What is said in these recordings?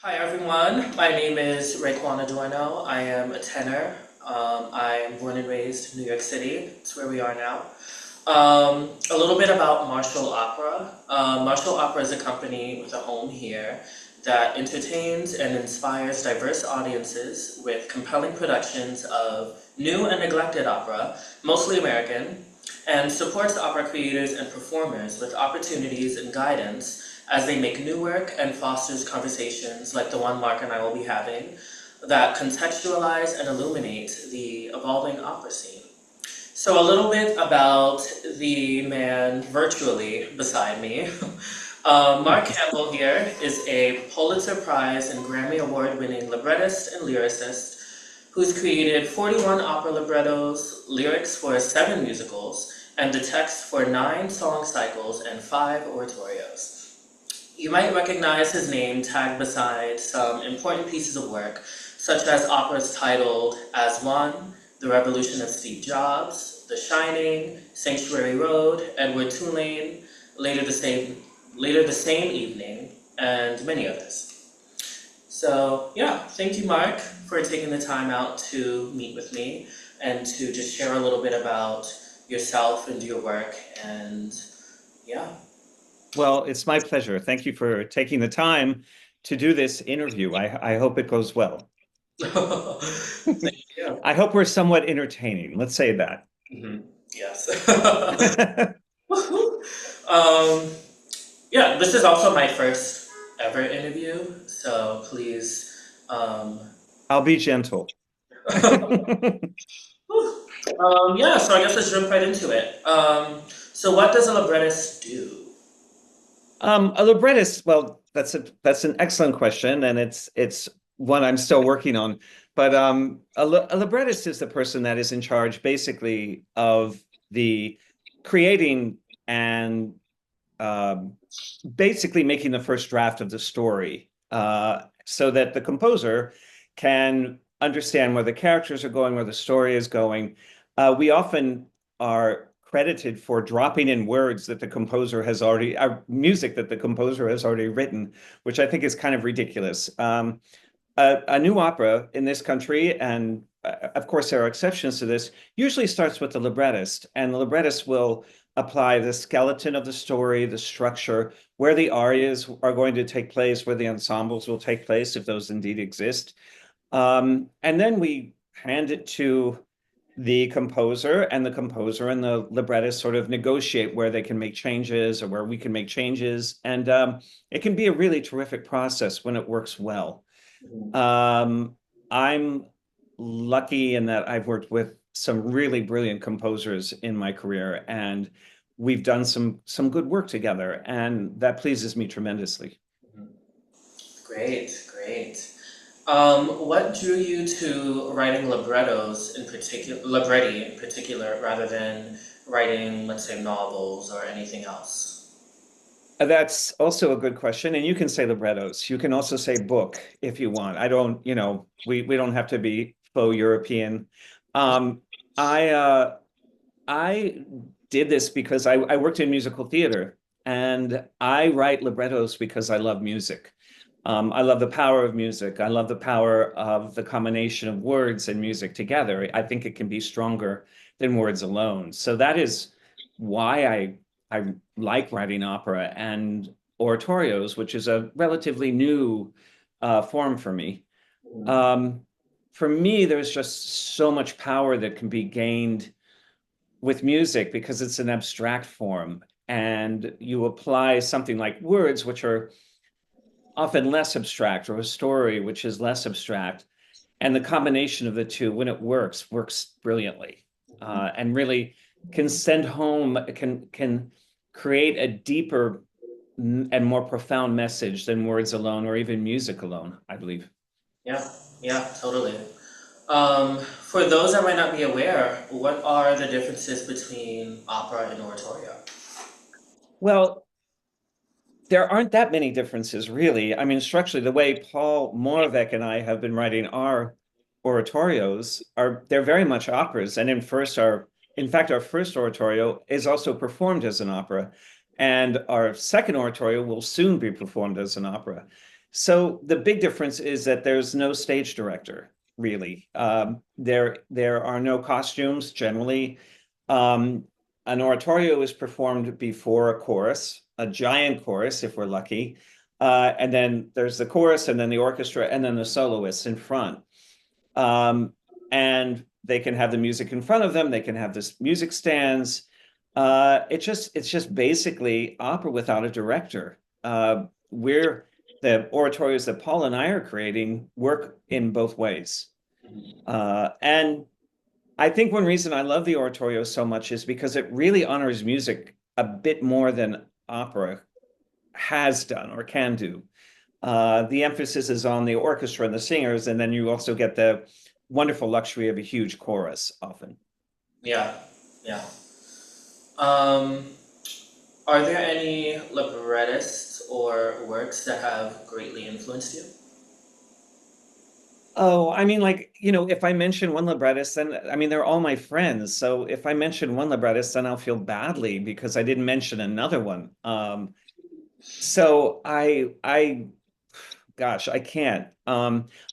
Hi everyone, my name is Reykwaan Adorno. I am a tenor. I am born and raised in New York City. It's where we are now. A little bit about Martial Opera. Martial Opera is a company with a home here that entertains and inspires diverse audiences with compelling productions of new and neglected opera, mostly American, and supports opera creators and performers with opportunities and guidance as they make new work and fosters conversations like the one Mark and I will be having that contextualize and illuminate the evolving opera scene. So, a little bit about the man virtually beside me. Mark Campbell here is a Pulitzer Prize and Grammy Award winning librettist and lyricist who's created 41 opera librettos, lyrics for 7 musicals, and the text for 9 song cycles and 5 oratorios. You might recognize his name tagged beside some important pieces of work, such as operas titled As One, The Revolution of Steve Jobs, The Shining, Sanctuary Road, Edward Tulane, later the same, later the same evening, and many others. So yeah, thank you, Mark, for taking the time out to meet with me and to just share a little bit about yourself and your work. And yeah. Well, it's my pleasure. Thank you for taking the time to do this interview. I hope it goes well. Thank you. I hope we're somewhat entertaining. Let's say that. Yes. um, yeah, this is also my first ever interview, so please. Um, I'll be gentle. yeah, so I guess let's jump right into it. So what does a librettist do? A librettist, well, that's an excellent question, and it's one I'm still working on. But a librettist is the person that is in charge, basically, of the creating and um, basically making the first draft of the story, so that the composer can understand where the characters are going, where the story is going. We often are credited for dropping in words that the composer has already, music that the composer has already written, which I think is kind of ridiculous. A new opera in this country, and of course there are exceptions to this, usually starts with the librettist, and the librettist will apply the skeleton of the story, the structure, where the arias are going to take place, where the ensembles will take place, if those indeed exist. And then we hand it to the composer, and the composer and the librettist sort of negotiate where they can make changes or where we can make changes. And it can be a really terrific process when it works well. Um, I'm lucky in that I've worked with some really brilliant composers in my career, and we've done some good work together, and that pleases me tremendously. Great, great. What drew you to writing librettos in particular, libretti in particular, rather than writing, let's say, novels or anything else? That's also a good question, and you can say librettos. You can also say book if you want. I don't, we don't have to be faux European. Um, I I did this because I worked in musical theater, and I write librettos because I love music. I love the power of music. I love the power of the combination of words and music together. I think it can be stronger than words alone. So that is why I like writing opera and oratorios, which is a relatively new form for me. Um, for me, there's just so much power that can be gained with music because it's an abstract form, and you apply something like words, which are often less abstract, or a story, which is less abstract. And the combination of the two, when it works brilliantly, and really can send home, can create a deeper and more profound message than words alone or even music alone, I believe. Yeah, yeah, totally. For those that might not be aware, what are the differences between opera and oratorio? Well, there aren't that many differences, really. I mean, structurally, the way Paul Moravec and I have been writing our oratorios are they're very much operas. And in fact, our first oratorio is also performed as an opera, and our second oratorio will soon be performed as an opera. So the big difference is that there's no stage director, really. There are no costumes generally. Um, an oratorio is performed before a chorus, a giant chorus if we're lucky, and then there's the chorus, and then the orchestra, and then the soloists in front. Um, and they can have the music in front of them. They can have this music stands. It's just basically opera without a director. We're the oratorios that Paul and I are creating work in both ways. And I think one reason I love the oratorio so much is because it really honors music a bit more than opera has done or can do. The emphasis is on the orchestra and the singers, and then you also get the wonderful luxury of a huge chorus often. Yeah, yeah. Um, are there any librettists or works that have greatly influenced you? Oh, I mean, like, if I mention one librettist, then I mean, they're all my friends. So if I mention one librettist, then I'll feel badly because I didn't mention another one. So gosh, I can't.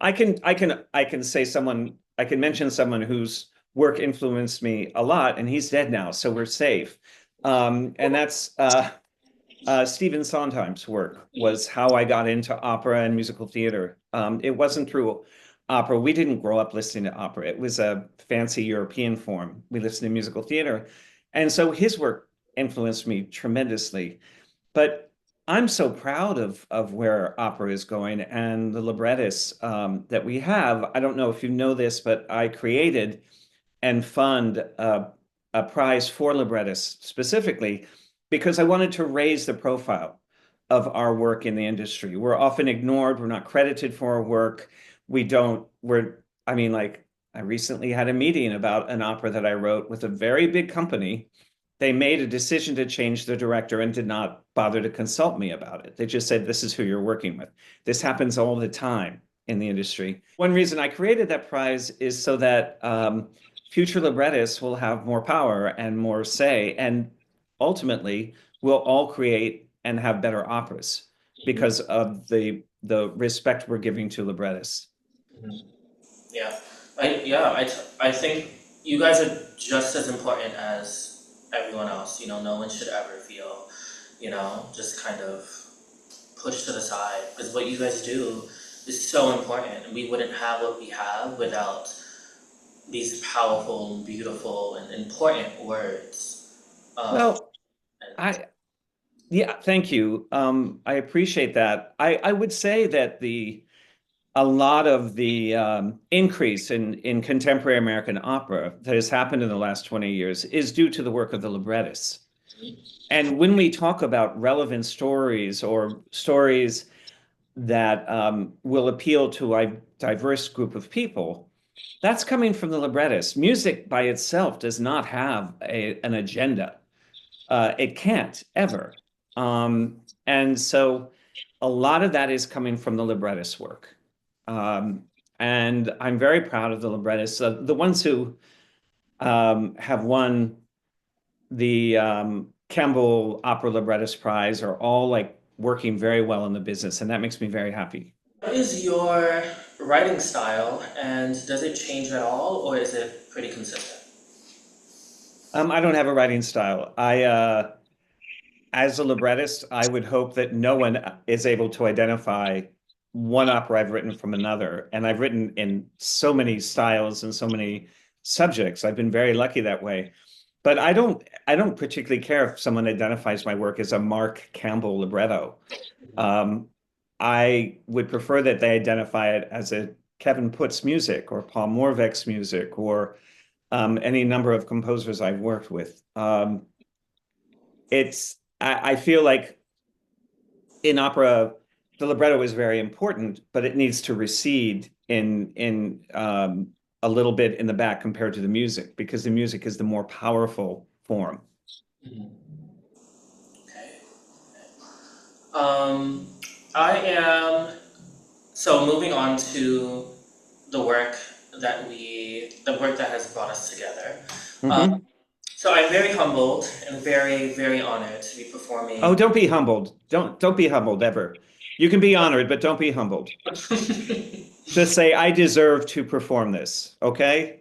I can say someone, I can mention someone whose work influenced me a lot, and he's dead now, so we're safe. And that's Stephen Sondheim's work was how I got into opera and musical theater. It wasn't through opera. We didn't grow up listening to opera. It was a fancy European form. We listened to musical theater. And so his work influenced me tremendously. But I'm so proud of where opera is going and the librettists that we have. I don't know if you know this, but I created and fund a prize for librettists specifically because I wanted to raise the profile of our work in the industry. We're often ignored. We're not credited for our work. I mean, like, I recently had a meeting about an opera that I wrote with a very big company. They made a decision to change the director and did not bother to consult me about it. They just said, this is who you're working with. This happens all the time in the industry. One reason I created that prize is so that future librettists will have more power and more say, and ultimately we'll all create and have better operas Mhm, because of the respect we're giving to librettists. mhm. Yeah, I think you guys are just as important as everyone else. You know, no one should ever feel, just kind of pushed to the side because what you guys do is so important, and we wouldn't have what we have without these powerful, beautiful, and important words. Um, Well, and I yeah, thank you. I appreciate that. I would say that the a lot of the increase in contemporary American opera that has happened in the last 20 years is due to the work of the librettists. And when we talk about relevant stories or stories that will appeal to a diverse group of people, that's coming from the librettist. Music by itself does not have an agenda. It can't ever. And so a lot of that is coming from the librettist work. Um, and I'm very proud of the librettists. The ones who have won the Campbell Opera Librettist Prize are all like working very well in the business, and that makes me very happy. what is your writing style, and does it change at all, or is it pretty consistent? I don't have a writing style. As a librettist, I would hope that no one is able to identify one opera I've written from another. And I've written in so many styles and so many subjects. I've been very lucky that way. But I don't particularly care if someone identifies my work as a Mark Campbell libretto. Um, I would prefer that they identify it as a Kevin Putt's music or Paul Moravec's music or any number of composers I've worked with. I feel like in opera, the libretto is very important, but it needs to recede in a little bit in the back compared to the music because the music is the more powerful form. Mhm. Okay. Um, I am so moving on to the work the work that has brought us together. Um, Hmm. so I'm very humbled and very, very honored to be Oh, performing. don't be humbled. Don't be humbled ever. You can be honored, but don't be humbled. Just say, I deserve to perform this, okay?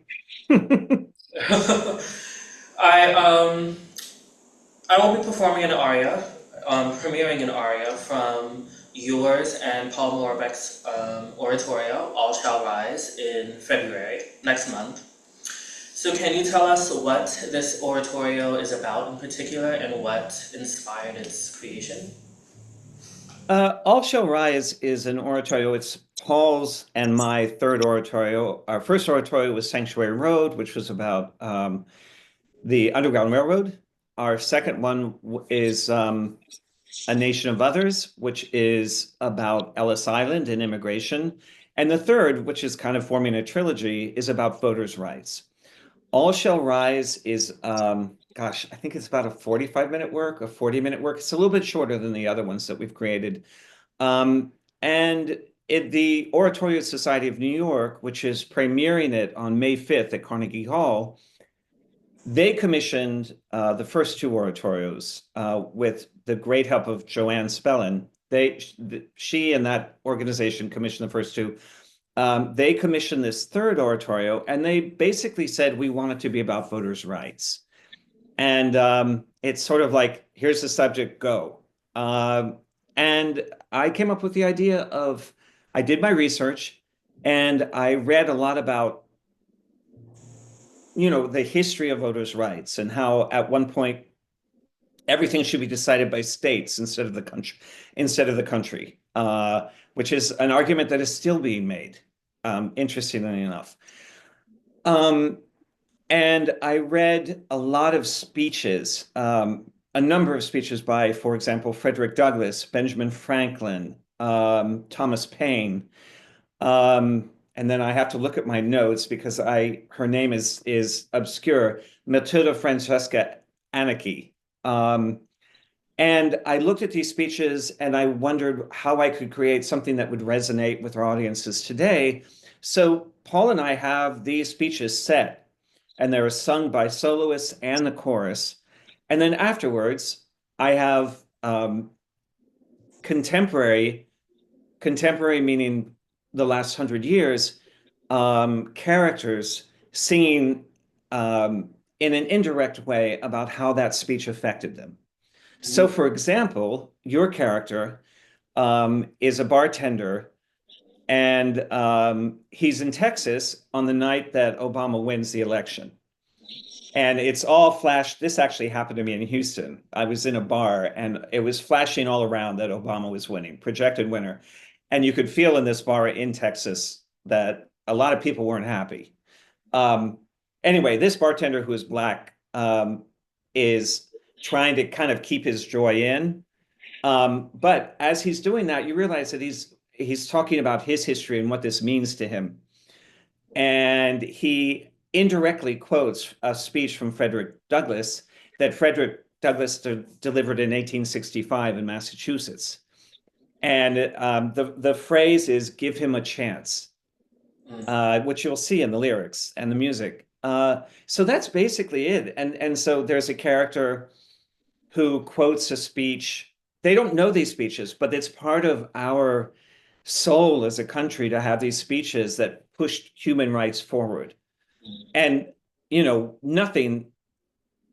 I um I will be performing an aria, premiering an aria from yours and Paul Morbeck's oratorio, All Shall Rise, in February, next month. So can you tell us what this oratorio is about in particular and what inspired its creation? All Shall Rise is an oratorio. It's Paul's and my third oratorio. Our first oratorio was Sanctuary Road, which was about the Underground Railroad. Our second one is A Nation of Others, which is about Ellis Island and immigration. And the third, which is kind of forming a trilogy, is about voters' rights. All Shall Rise is, gosh, I think it's about a 45-minute work, a 40-minute work. It's a little bit shorter than the other ones that we've created. And the Oratorio Society of New York, which is premiering it on May 5th at Carnegie Hall, they commissioned the first two oratorios with the great help of Joanne Spellin. She and that organization commissioned the first two. They commissioned this third oratorio, and they basically said we want it to be about voters' rights. And it's sort of like, here's the subject, go. And I came up with the idea of, I did my research, and I read a lot about the history of voters' rights and how at one point everything should be decided by states instead of the country, which is an argument that is still being made, interestingly enough. And I read a lot of speeches, a number of speeches by, for example, Frederick Douglass, Benjamin Franklin, Thomas Paine. And then I have to look at my notes because her name is obscure, Matilda Francesca Anarchy. And I looked at these speeches and I wondered how I could create something that would resonate with our audiences today. So Paul and I have these speeches set, and they're sung by soloists and the chorus. And then afterwards, I have contemporary meaning the last 100 years, characters singing in an indirect way about how that speech affected them. So, for example, your character is a bartender, and he's in Texas on the night that Obama wins the election. And it's all flashed. This actually happened to me in Houston. I was in a bar and it was flashing all around that Obama was winning, projected winner. And you could feel in this bar in Texas that a lot of people weren't happy. Anyway, this bartender who is Black is trying to kind of keep his joy in. But as he's doing that, you realize that he's talking about his history and what this means to him. And he indirectly quotes a speech from Frederick Douglass that Frederick Douglass delivered in 1865 in Massachusetts. And the phrase is "give him a chance," which you'll see in the lyrics and the music. So that's basically it. And so there's a character who quotes a speech. They don't know these speeches, but it's part of our soul as a country to have these speeches that pushed human rights forward. And, nothing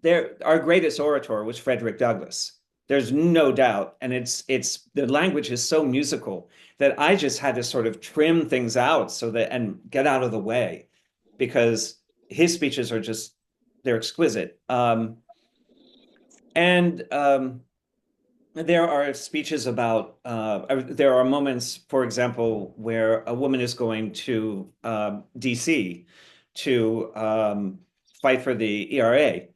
there, our greatest orator was Frederick Douglass. There's no doubt. And it's the language is so musical that I just had to sort of trim things out and get out of the way, because his speeches are just, they're exquisite. And there are speeches about, there are moments, for example, where a woman is going to DC to fight for the ERA.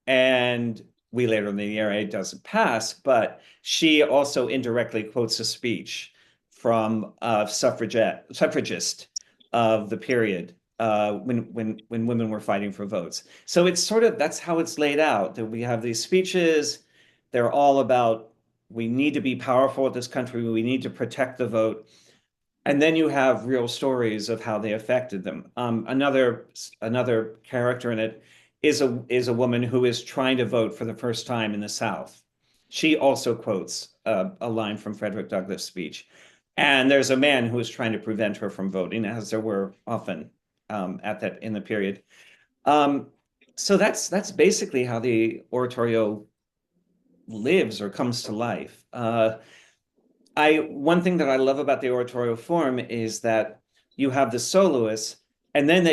And we later learn the ERA doesn't pass, but she also indirectly quotes a speech from a suffragist of the period when women were fighting for votes. So it's sort of, that's how it's laid out, that we have these speeches. They're all about, we need to be powerful at this country. We need to protect the vote. And then you have real stories of how they affected them. Another character in it is a woman who is trying to vote for the first time in the South. She also quotes a line from Frederick Douglass' speech. And there's a man who is trying to prevent her from voting, as there were often at that in the period. So that's basically how the oratorio lives or comes to life. One thing that I love about the oratorio form is that you have the soloists, and then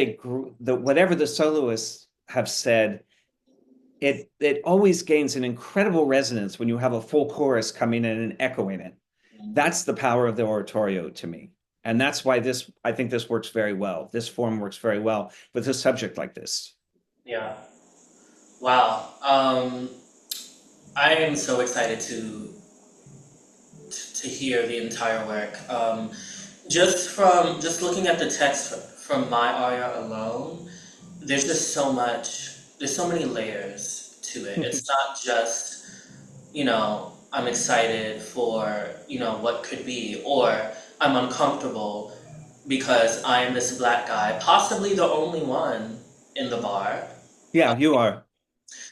whatever the soloists have said, it always gains an incredible resonance when you have a full chorus coming in and echoing it. That's the power of the oratorio to me. And that's why I think this works very well. This form works very well with a subject like this. Yeah. Wow. I am so excited to hear the entire work. Just looking at the text from my aria alone, there's just so much. There's so many layers to it. It's not just, I'm excited for, what could be, or I'm uncomfortable because I am this black guy, possibly the only one in the bar. Yeah, you are.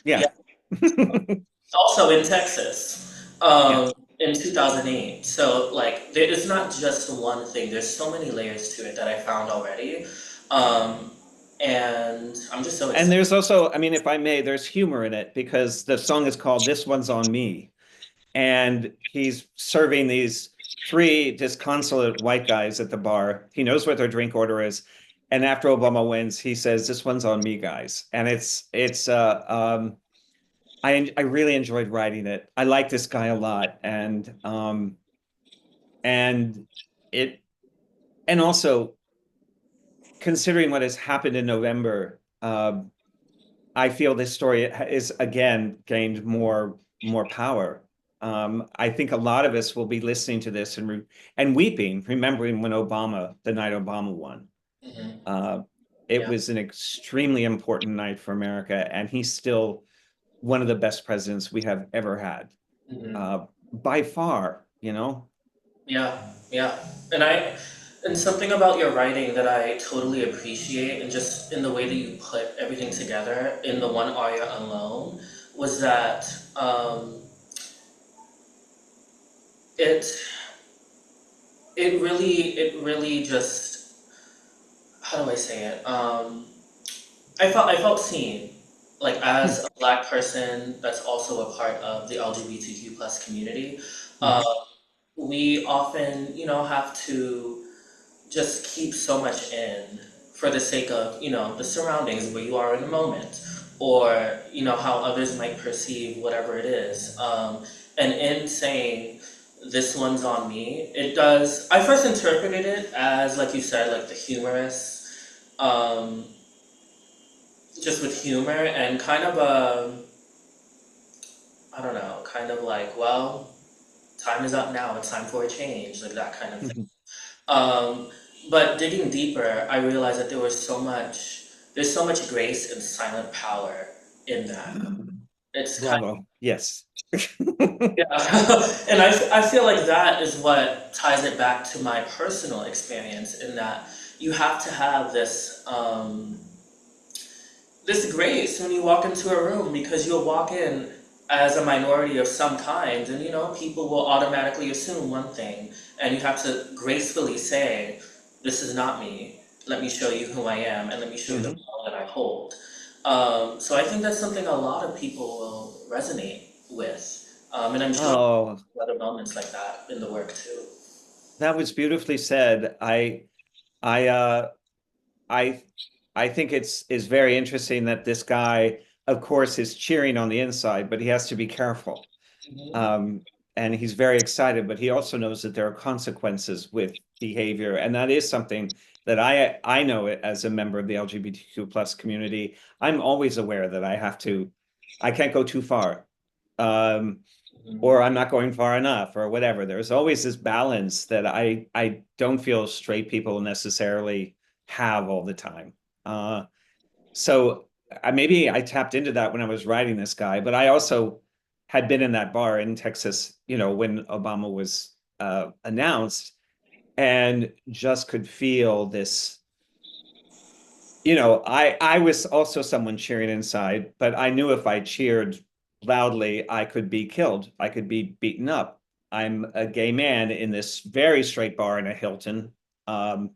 Yeah, Yeah. also in Texas, Yeah. in 2008. So like, it's not just one thing. There's so many layers to it that I found already, um, and I'm just so And excited. there's also, I mean, if I may, there's humor in it because the song is called This One's on Me. And he's serving these three disconsolate white guys at the bar. He knows what their drink order is. And after Obama wins, he says, "This one's on me, guys." And I really enjoyed writing it. I like this guy a lot. And it and also considering what has happened in November, I feel this story is again gained more power. I think a lot of us will be listening to this and weeping, remembering when the night Obama won. Hmm. Uh, it Yeah. was an extremely important night for America, and he's still one of the best presidents we have ever had, Hmm. by far, you know? Yeah. Yeah. And I and something about your writing that I totally appreciate, and just in the way that you put everything together in the one aria alone, was that it it really just, how do I say it? I felt seen, like as a black person that's also a part of the LGBTQ plus community. Um, Mhm. we often, have to just keep so much in for the sake of, the surroundings where you are in the moment, or, how others might perceive whatever it is. And in saying this one's on me, it does. I first interpreted it as, like you said, like the humorous, just with humor and kind of I don't know, kind of like, well, time is up now. It's time for a change, like that kind of thing. Um, but digging deeper, I realized that there's so much grace and silent power in that. It's kind of, Bravo. Yes. yeah. And I feel like that is what ties it back to my personal experience, in that you have to have this grace when you walk into a room, because you'll walk in as a minority of some kind, and people will automatically assume one thing, and you have to gracefully say, this is not me, let me show you who I am, and let me show you the Mhm. power that I hold. So I think that's something a lot of people will resonate with, and I'm sure Oh, other moments like that in the work too. that was beautifully said. I I I think it's is very interesting that this guy, of course, is cheering on the inside, but he has to be careful. Hmm. Um, and he's very excited, but he also knows that there are consequences with behavior, and that is something that I know it as a member of the LGBTQ plus community. I'm always aware that I can't go too far. Um, or I'm not going far enough, or whatever. There's always this balance that I don't feel straight people necessarily have all the time. Uh, so maybe I tapped into that when I was writing this guy, but I also had been in that bar in Texas, when Obama was announced, and just could feel this. I was also someone cheering inside, but I knew if I cheered loudly, I could be killed. I could be beaten up. I'm a gay man in this very straight bar in a Hilton. Um,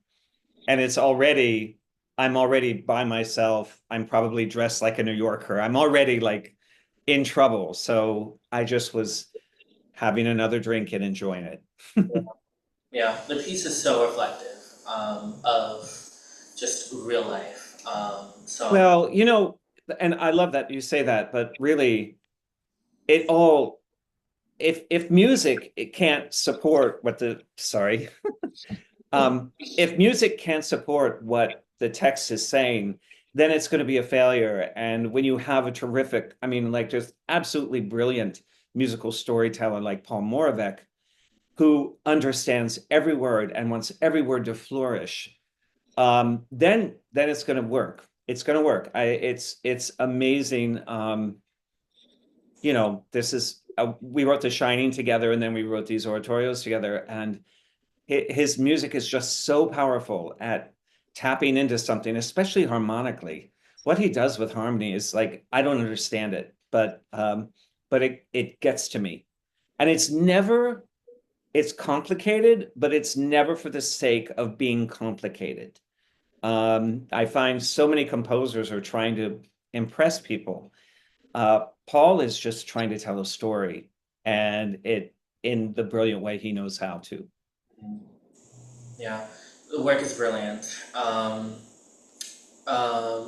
and I'm already by myself. I'm probably dressed like a New Yorker. I'm already like in trouble. So I just was having another drink and enjoying it. Yeah, the piece is so reflective of just real life. So Well, and I love that you say that, but really it all if music it can't support what the sorry if music can't support what the text is saying, then it's going to be a failure. And when you have a terrific, I mean, like just absolutely brilliant musical storyteller like Paul Moravec, who understands every word and wants every word to flourish, then it's going to work. It's going to work. It's amazing. This is we wrote The Shining together, and then we wrote these oratorios together, and his music is just so powerful at tapping into something, especially harmonically. What he does with harmony is like, I don't understand it, but it gets to me. And it's complicated, but it's never for the sake of being complicated. I find so many composers are trying to impress people. Paul is just trying to tell a story, and it in the brilliant way he knows how to. yeah, the work is brilliant.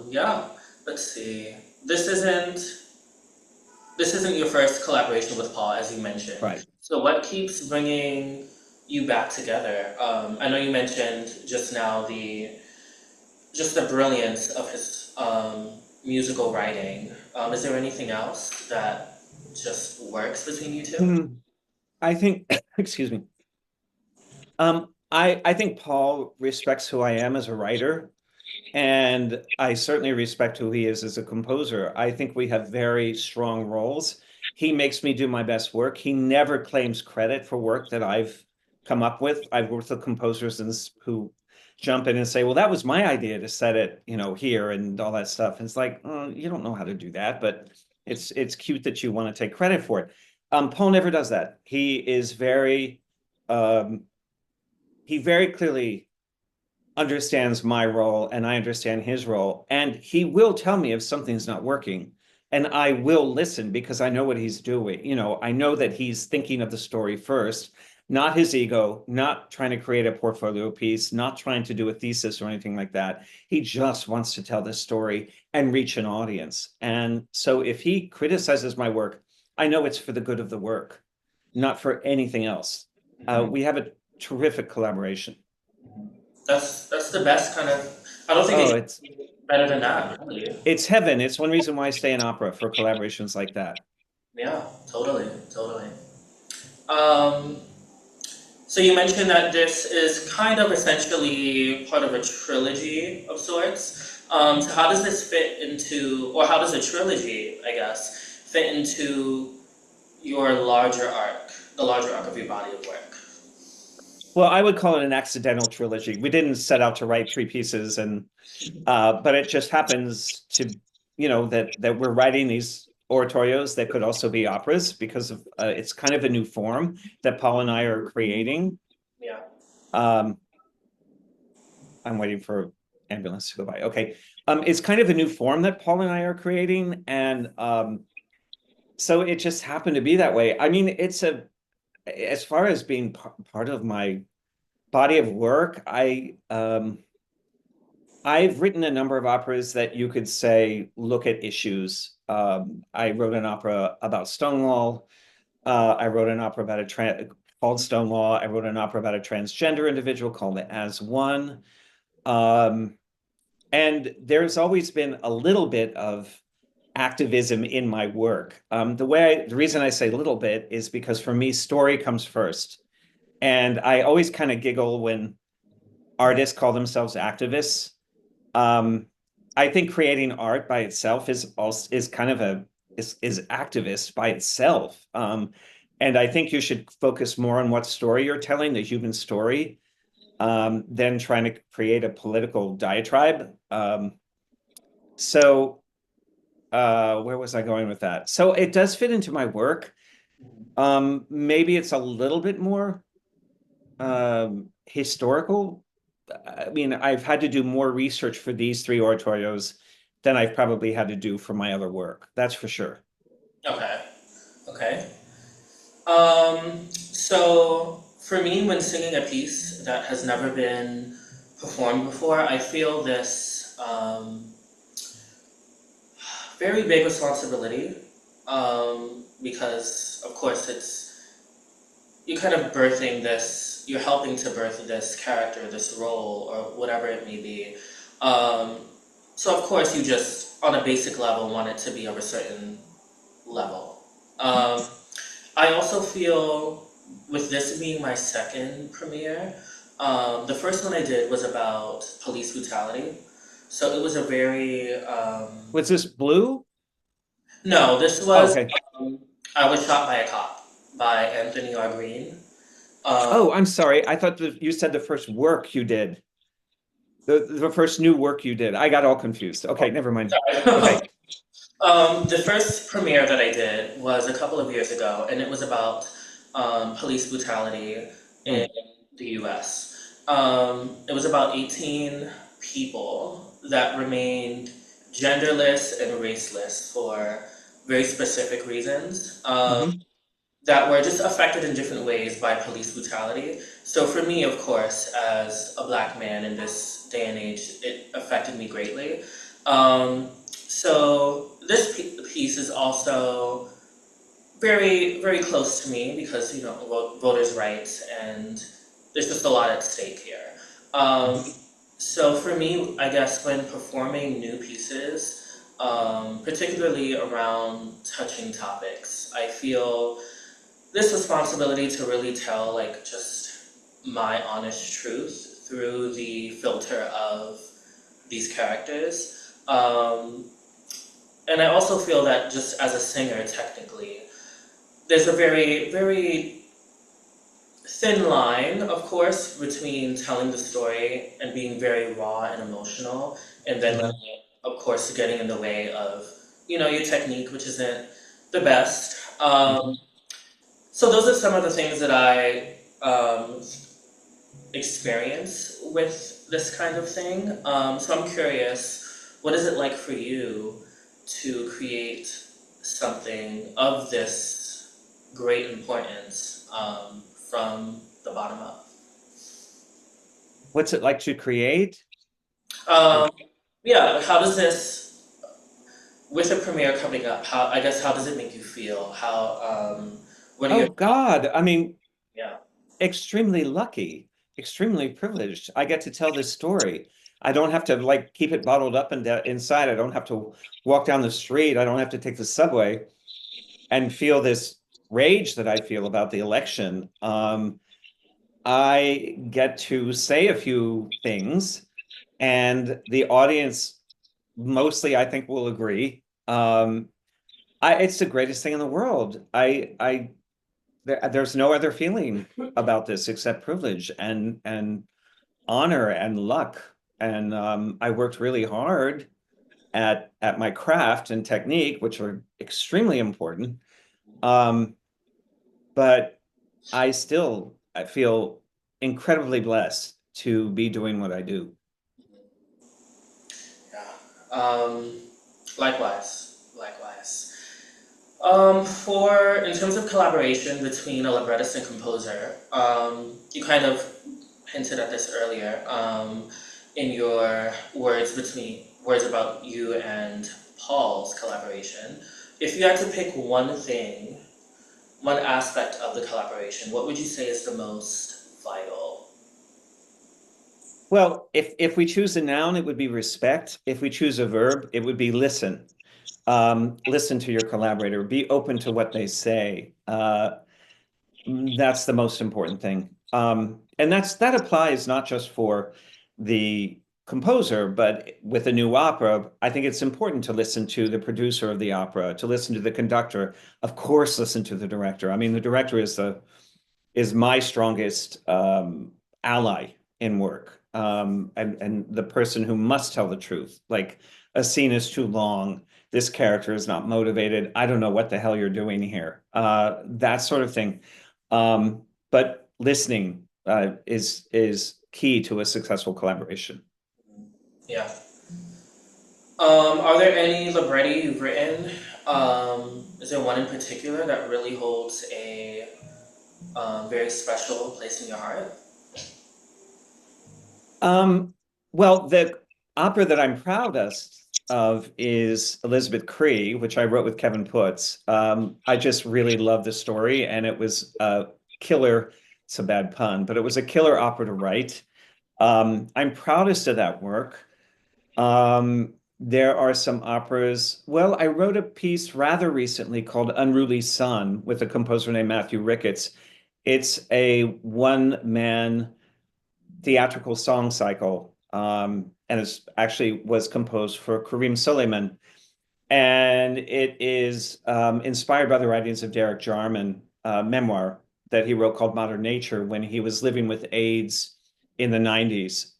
Yeah, let's see. This isn't this isn't your first collaboration with Paul, as you mentioned. Right. So what keeps bringing you back together? I know you mentioned just now the brilliance of his musical writing. Is there anything else that just works between you two? Hmm. I think, excuse me. I think Paul respects who I am as a writer, and I certainly respect who he is as a composer. I think we have very strong roles. He makes me do my best work. He never claims credit for work that I've come up with. I've worked with composers who jump in and say, "Well, that was my idea to set it, here and all that stuff." And it's like, you don't know how to do that, but it's cute that you want to take credit for it. Paul never does that. Um, he very clearly understands my role and I understand his role. And he will tell me if something's not working. And I will listen because I know what he's doing. I know that he's thinking of the story first, not his ego, not trying to create a portfolio piece, not trying to do a thesis or anything like that. He just wants to tell this story and reach an audience. And so if he criticizes my work, I know it's for the good of the work, not for anything else. Mhm. We have a terrific collaboration. That's the best kind of. I don't think Oh, it gets better than that, really. it's heaven. It's one reason why I stay in opera for collaborations like that. Yeah, totally, totally. Um, so you mentioned that this is kind of essentially part of a trilogy of sorts. So how does this fit into, or how does a trilogy, I guess, fit into your larger arc, the larger arc of your body of work? Well, I would call it an accidental trilogy. We didn't set out to write three pieces, and but it just happens to, that we're writing these oratorios that could also be operas because of it's kind of a new form that Paul and I are creating. Yeah. Um, I'm waiting for ambulance to go by. Okay. It's kind of a new form that Paul and I are creating, and so it just happened to be that way. I mean, as far as being part of my body of work, I've written a number of operas that you could say look at issues. I wrote an opera about Stonewall. I wrote an opera about called Stonewall. I wrote an opera about a transgender individual called As One. Um, and there's always been a little bit of activism in my work. The reason I say little bit is because for me, story comes first. And I always kind of giggle when artists call themselves activists. Um, I think creating art by itself is kind of is activist by itself. And I think you should focus more on what story you're telling, the human story, than trying to create a political diatribe. So where was I going with that? So it does fit into my work. Maybe it's a little bit more historical. I mean, I've had to do more research for these three oratorios than I've probably had to do for my other work. That's for sure. Okay. Okay. So for me, when singing a piece that has never been performed before, I feel this very big responsibility. Because of course you're kind of birthing this, you're helping to birth this character, this role, or whatever it may be. Um, so of course you just, on a basic level, want it to be of a certain level. Um, I also feel with this being my second premiere, the first one I did was about police brutality. So it was a very Was this Blue? no, this Oh, was okay. I was shot by a cop by Anthony R. Green. Oh, I'm sorry. I thought that you said the first work you did. The first new work you did. I got all confused. Okay, never mind. Sorry. Okay. The first premiere that I did was a couple of years ago, and it was about police brutality in Mm, the US. It was about 18 people that remained genderless and raceless for very specific reasons hmm that were just affected in different ways by police brutality. So, for me, of course, as a black man in this day and age, it affected me greatly. So, this piece is also very, very close to me because, you know, voters' rights, and there's just a lot at stake here. Um, so for me, I guess when performing new pieces, particularly around touching topics, I feel this responsibility to really tell like just my honest truth through the filter of these characters. And I also feel that just as a singer, technically, there's a very, very thin line, of course, between telling the story and being very raw and emotional, and then letting hmm it, of course, getting in the way of, you know, your technique, which isn't the best. hmm So those are some of the things that I experience with this kind of thing. So I'm curious, what is it like for you to create something of this great importance from the bottom up? What's it like to create? Or Um, yeah, how does this, with a premiere coming up, how I guess how does it make you feel? What are oh your God, I mean, yeah? extremely lucky, extremely privileged. I get to tell this story. I don't have to like keep it bottled up and inside. I don't have to walk down the street. I don't have to take the subway and feel this rage that I feel about the election. I get to say a few things, and the audience mostly, I think, will agree. It's the greatest thing in the world. There's no other feeling about this except privilege and honor and luck. And I worked really hard at my craft and technique, which are extremely important. Um, but I feel incredibly blessed to be doing what I do. Yeah. Likewise, likewise. For in terms of collaboration between a librettist and composer, you kind of hinted at this earlier in your words about you and Paul's collaboration. If you had to pick one thing, one aspect of the collaboration, what would you say is the most vital? Well, if we choose a noun, it would be respect. If we choose a verb, it would be listen. Listen to your collaborator. Be open to what they say. That's the most important thing. And that applies not just for the composer, but with a new opera, I think it's important to listen to the producer of the opera, to listen to the conductor, of course, listen to the director. I mean, the director is my strongest ally in work, and the person who must tell the truth. Like a scene is too long, this character is not motivated. I don't know what the hell you're doing here. That sort of thing. But listening is key to a successful collaboration. Yeah. Are there any libretti you've written? Is there one in particular that really holds a very special place in your heart? Um, well, the opera that I'm proudest of is Elizabeth Cree, which I wrote with Kevin Putz. I just really love the story, and it was a killer. It's a bad pun, but it was a killer opera to write. I'm proudest of that work. There are some operas. Well, I wrote a piece rather recently called Unruly Sun with a composer named Matthew Ricketts. It's a one-man theatrical song cycle, and it's actually was composed for Kareem Suleiman. And it is inspired by the writings of Derek Jarman, memoir that he wrote called Modern Nature when he was living with AIDS in the 90s.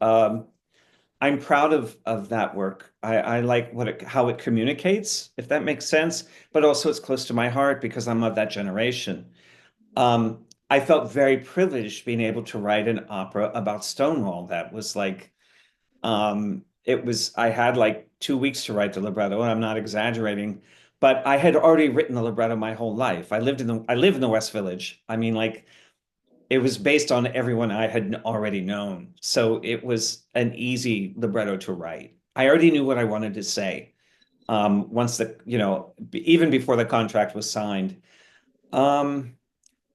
I'm proud of that work. I like how it communicates, if that makes sense, but also it's close to my heart because I'm of that generation. I felt very privileged being able to write an opera about Stonewall. That was like, I had like 2 weeks to write the libretto, and I'm not exaggerating, but I had already written the libretto my whole life. I live in the West Village. I mean, like, it was based on everyone I had already known. So it was an easy libretto to write. I already knew what I wanted to say, once even before the contract was signed. Um,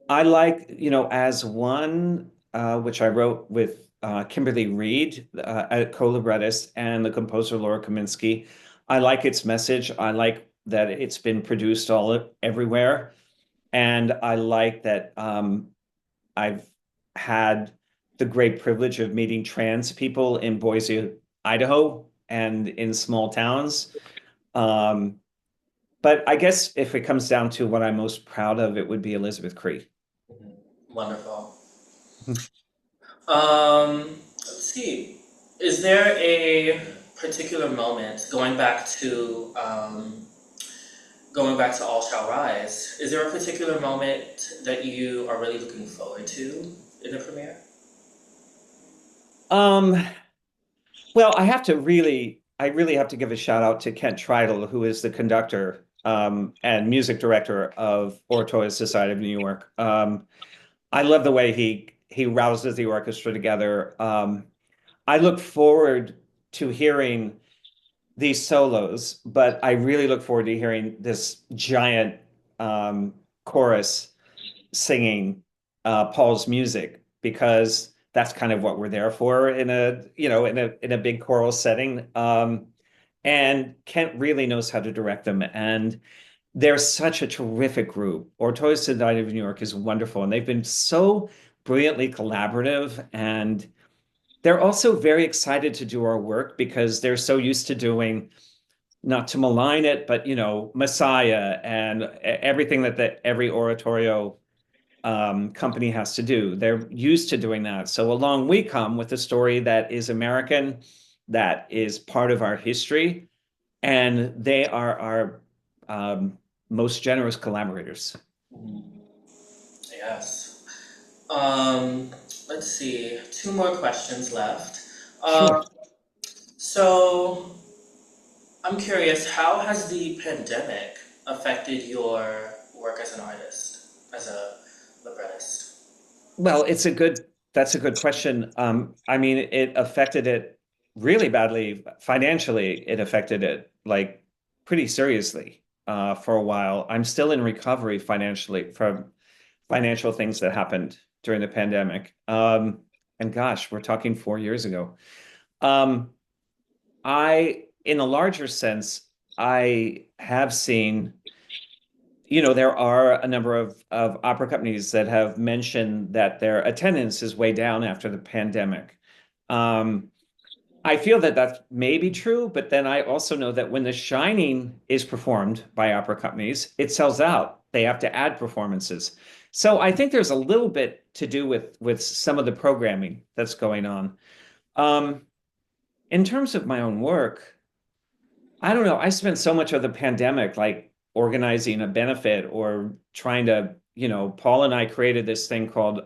I like, as one, which I wrote with Kimberly Reed, a co-librettist, and the composer Laura Kaminsky. I like its message. I like that it's been produced everywhere. And I like that I've had the great privilege of meeting trans people in Boise, Idaho, and in small towns. Um, but I guess if it comes down to what I'm most proud of, it would be Elizabeth Cree. Mhm. Wonderful. Let's see. Is there a particular moment going back to All Shall Rise? Is there a particular moment that you are really looking forward to in the premiere? Um, well, I really have to give a shout out to Kent Tridle, who is the conductor and music director of Oratorio Society of New York. I love the way he rouses the orchestra together. I look forward to hearing these solos, but I really look forward to hearing this giant chorus singing Paul's music because that's kind of what we're there for in a big choral setting. And Kent really knows how to direct them, and they're such a terrific group. Oratorio Society of New York is wonderful, and they've been so brilliantly collaborative, and they're also very excited to do our work because they're so used to doing, not to malign it, but Messiah and everything that every oratorio company has to do. They're used to doing that. So along we come with a story that is American, that is part of our history, and they are our most generous collaborators. Mhm. Yes. Um, let's see. Two more questions left. Um, Sure. so I'm curious, how has the pandemic affected your work as an artist, as a librettist? Well, that's a good question. I mean, it affected it really badly financially. It affected it like pretty seriously for a while. I'm still in recovery financially from financial things that happened during the pandemic. And gosh, we're talking 4 years ago. Um, in a larger sense, I have seen, there are a number of opera companies that have mentioned that their attendance is way down after the pandemic. Um, I feel that that may be true, but then I also know that when The Shining is performed by opera companies, it sells out. They have to add performances. So I think there's a little bit to do with some of the programming that's going on. Um, in terms of my own work, I don't know. I spent so much of the pandemic like organizing a benefit or trying to, Paul and I created this thing called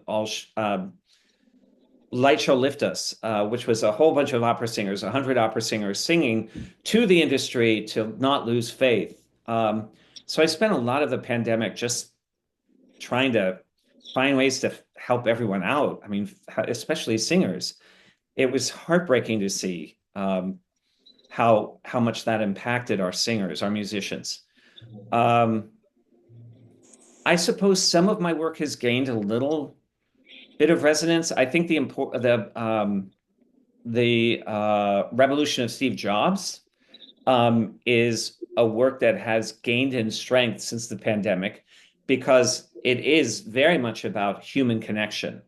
Light Shall Lift Us, which was a whole bunch of opera singers, 100 opera singers singing to the industry to not lose faith. So I spent a lot of the pandemic just trying to find ways to help everyone out. I mean, especially singers. It was heartbreaking to see how much that impacted our singers, our musicians. Um, I suppose some of my work has gained a little bit of resonance. I think the revolution of Steve Jobs is a work that has gained in strength since the pandemic because it is very much about human connection.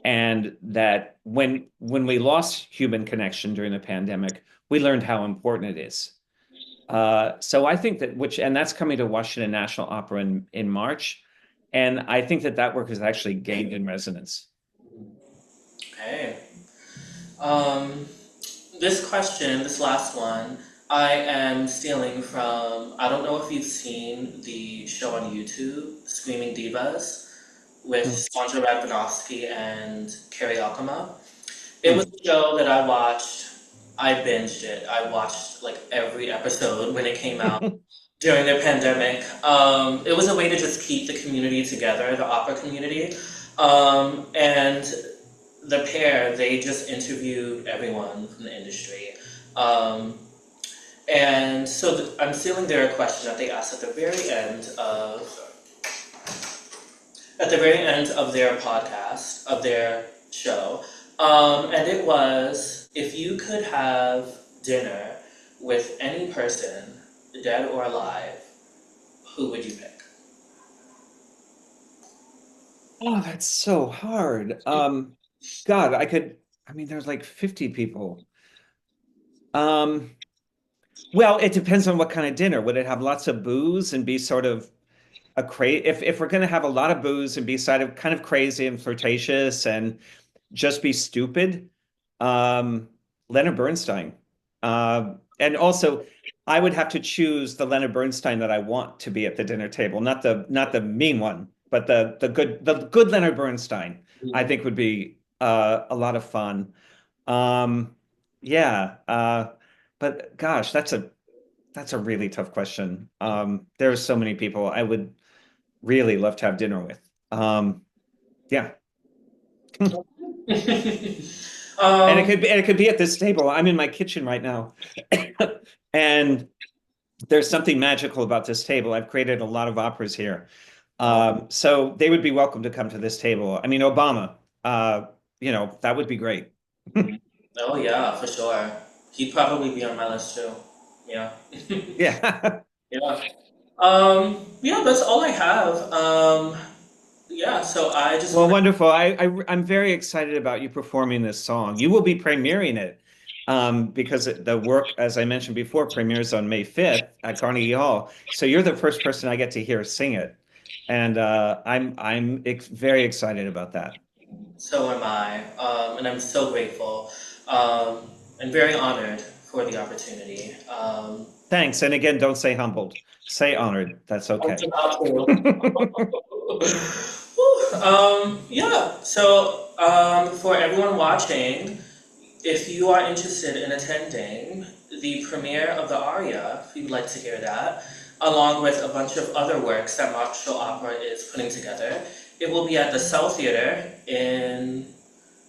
And that when we lost human connection during the pandemic, we learned how important it is. So I think and that's coming to Washington National Opera in March. And I think that work has actually gained in resonance. Okay. Um, this question, this last one, I am stealing from, I don't know if you've seen the show on YouTube, Screaming Divas, with Mm, Sandra Radvanovsky and Carrie Alcama. It was mm. a show that I watched. I binged it. I watched like every episode when it came out during the pandemic. It was a way to just keep the community together, the opera community. And the pair, they just interviewed everyone from the industry. Um, and so I'm stealing their question that they asked at the very end of their podcast, of their show. And it was, if you could have dinner with any person, dead or alive, who would you pick? Oh, that's so hard. God, I mean, there's like 50 people. Um, well, it depends on what kind of dinner. Would it have lots of booze and be sort of if we're going to have a lot of booze and be kind of crazy and flirtatious and just be stupid, um, Leonard Bernstein. And also, I would have to choose the Leonard Bernstein that I want to be at the dinner table, not the mean one, but the good Leonard Bernstein. I think would be a lot of fun. Um, yeah, but gosh, that's a really tough question. There are so many people I would really love to have dinner with. Yeah. And it um, could be, and it could be at this table. I'm in my kitchen right now. And there's something magical about this table. I've created a lot of operas here. So they would be welcome to come to this table. I mean, Obama, that would be great. oh yeah, for sure. He'd probably be on my list too. Yeah. Yeah. Yeah. Yeah, that's all I have. Yeah, so I just Well, want to. wonderful. I'm very excited about you performing this song. You will be premiering it because the work, as I mentioned before, premieres on May 5th at Carnegie Hall. So you're the first person I get to hear sing it, and I'm very excited about that. So am I. And I'm so grateful and very honored for the opportunity. Thanks. And again, don't say humbled. Say honored. That's I'm okay. about to. Whew, yeah, so for everyone watching, if you are interested in attending the premiere of the aria, if you'd like to hear that, along with a bunch of other works that Marshall Opera is putting together, it will be at the South Theater in,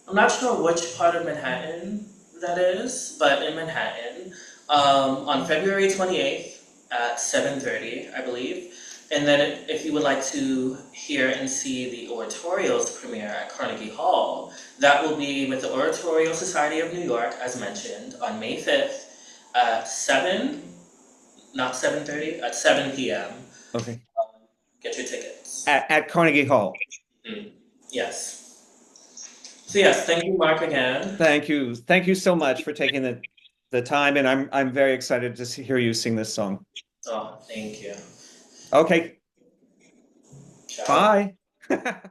I'm not sure which part of Manhattan that is, but in Manhattan, on February 28th at 7:30, I believe. And then if you would like to hear and see the oratorios premiere at Carnegie Hall, that will be with the Oratorio Society of New York, as mentioned, on May 5th at 7, not 7:30, at 7 p.m. Okay. Get your tickets. At Carnegie Hall. Mhm. Yes. So yes, thank you, Mark, again. Thank you. Thank you so much for taking the time, and I'm very excited to hear you sing this song. Oh, thank you. Okay. Ciao. Bye.